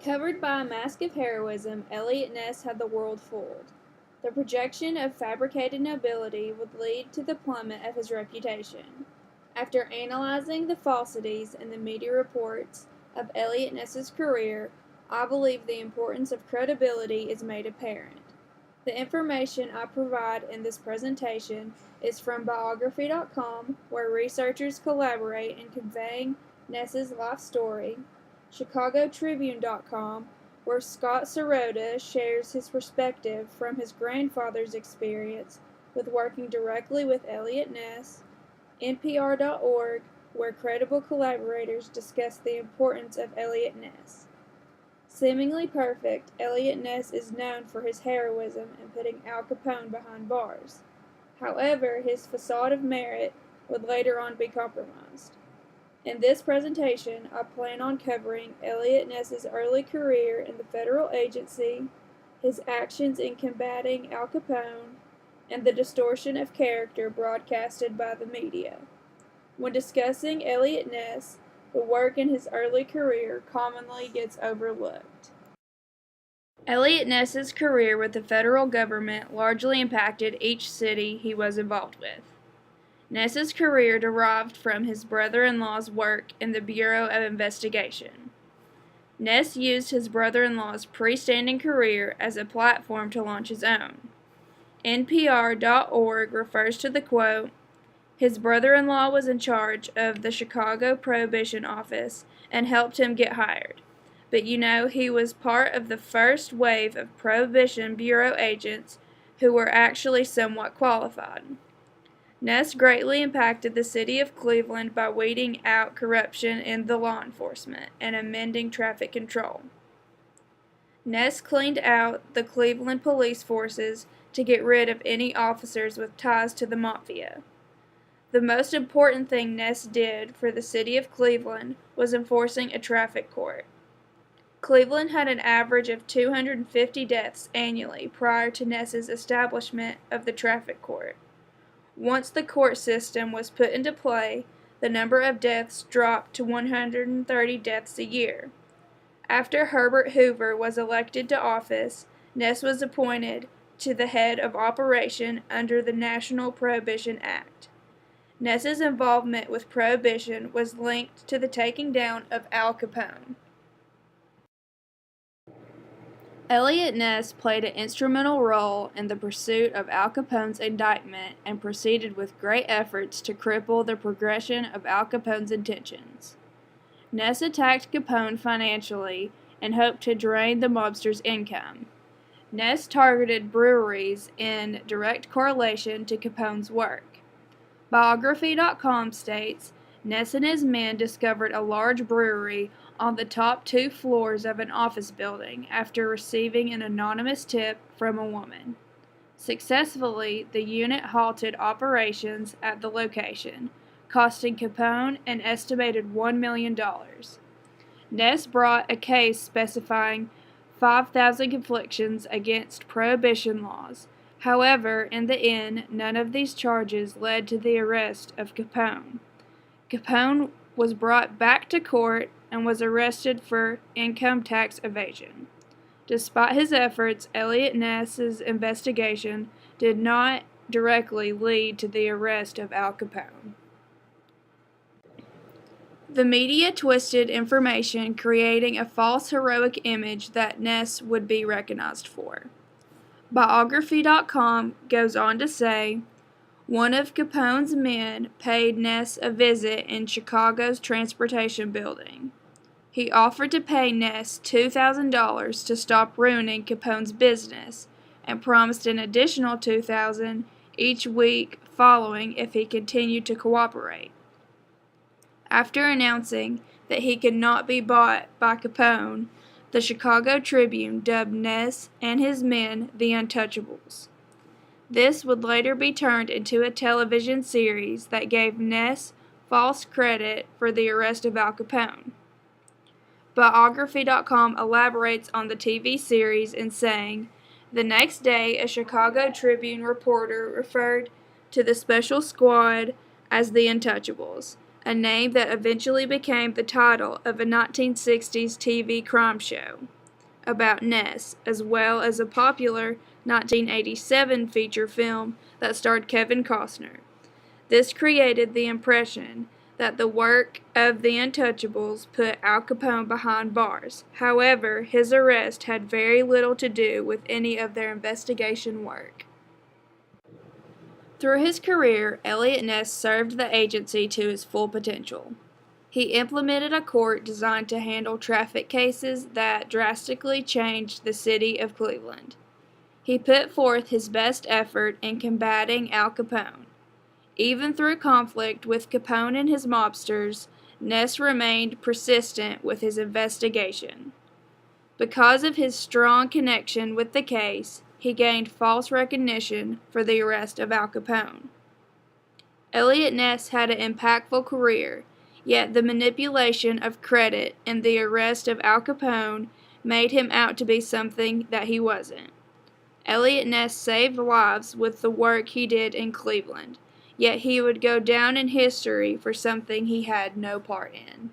Covered by a mask of heroism, Eliot Ness had the world fooled. The projection of fabricated nobility would lead to the plummet of his reputation. After analyzing the falsities in the media reports of Eliot Ness's career, I believe the importance of credibility is made apparent. The information I provide in this presentation is from biography.com, where researchers collaborate in conveying Ness's life story, ChicagoTribune.com, where Scott Sirota shares his perspective from his grandfather's experience with working directly with Eliot Ness, NPR.org, where credible collaborators discuss the importance of Eliot Ness. Seemingly perfect, Eliot Ness is known for his heroism in putting Al Capone behind bars. However, his facade of merit would later on be compromised. In this presentation, I plan on covering Eliot Ness's early career in the federal agency, his actions in combating Al Capone, and the distortion of character broadcasted by the media. When discussing Eliot Ness, the work in his early career commonly gets overlooked. Eliot Ness's career with the federal government largely impacted each city he was involved with. Ness's career derived from his brother-in-law's work in the Bureau of Investigation. Ness used his brother-in-law's pre-standing career as a platform to launch his own. NPR.org refers to the quote, "His brother-in-law was in charge of the Chicago Prohibition Office and helped him get hired. But he was part of the first wave of Prohibition Bureau agents who were actually somewhat qualified." Ness greatly impacted the city of Cleveland by weeding out corruption in the law enforcement and amending traffic control. Ness cleaned out the Cleveland police forces to get rid of any officers with ties to the mafia. The most important thing Ness did for the city of Cleveland was enforcing a traffic court. Cleveland had an average of 250 deaths annually prior to Ness's establishment of the traffic court. Once the court system was put into play, the number of deaths dropped to 130 deaths a year. After Herbert Hoover was elected to office, Ness was appointed to the head of operation under the National Prohibition Act. Ness's involvement with Prohibition was linked to the taking down of Al Capone. Eliot Ness played an instrumental role in the pursuit of Al Capone's indictment and proceeded with great efforts to cripple the progression of Al Capone's intentions. Ness attacked Capone financially and hoped to drain the mobster's income. Ness targeted breweries in direct correlation to Capone's work. Biography.com states, Ness and his men discovered a large brewery on the top 2 floors of an office building after receiving an anonymous tip from a woman. Successfully, the unit halted operations at the location, costing Capone an estimated $1 million. Ness brought a case specifying 5,000 conflictions against Prohibition laws. However, in the end, none of these charges led to the arrest of Capone. Capone was brought back to court and was arrested for income tax evasion. Despite his efforts, Eliot Ness's investigation did not directly lead to the arrest of Al Capone. The media twisted information, creating a false heroic image that Ness would be recognized for. Biography.com goes on to say, one of Capone's men paid Ness a visit in Chicago's transportation building. He offered to pay Ness $2,000 to stop ruining Capone's business and promised an additional $2,000 each week following if he continued to cooperate. After announcing that he could not be bought by Capone, the Chicago Tribune dubbed Ness and his men the Untouchables. This would later be turned into a television series that gave Ness false credit for the arrest of Al Capone. Biography.com elaborates on the TV series in saying, the next day a Chicago Tribune reporter referred to the special squad as the Untouchables. a name that eventually became the title of a 1960s TV crime show about Ness, as well as a popular 1987 feature film that starred Kevin Costner. This created the impression that the work of the Untouchables put Al Capone behind bars. However, his arrest had very little to do with any of their investigation work. Through his career, Eliot Ness served the agency to its full potential. He implemented a court designed to handle traffic cases that drastically changed the city of Cleveland. He put forth his best effort in combating Al Capone. Even through conflict with Capone and his mobsters, Ness remained persistent with his investigation. Because of his strong connection with the case, he gained false recognition for the arrest of Al Capone. Eliot Ness had an impactful career, yet the manipulation of credit and the arrest of Al Capone made him out to be something that he wasn't. Eliot Ness saved lives with the work he did in Cleveland, yet he would go down in history for something he had no part in.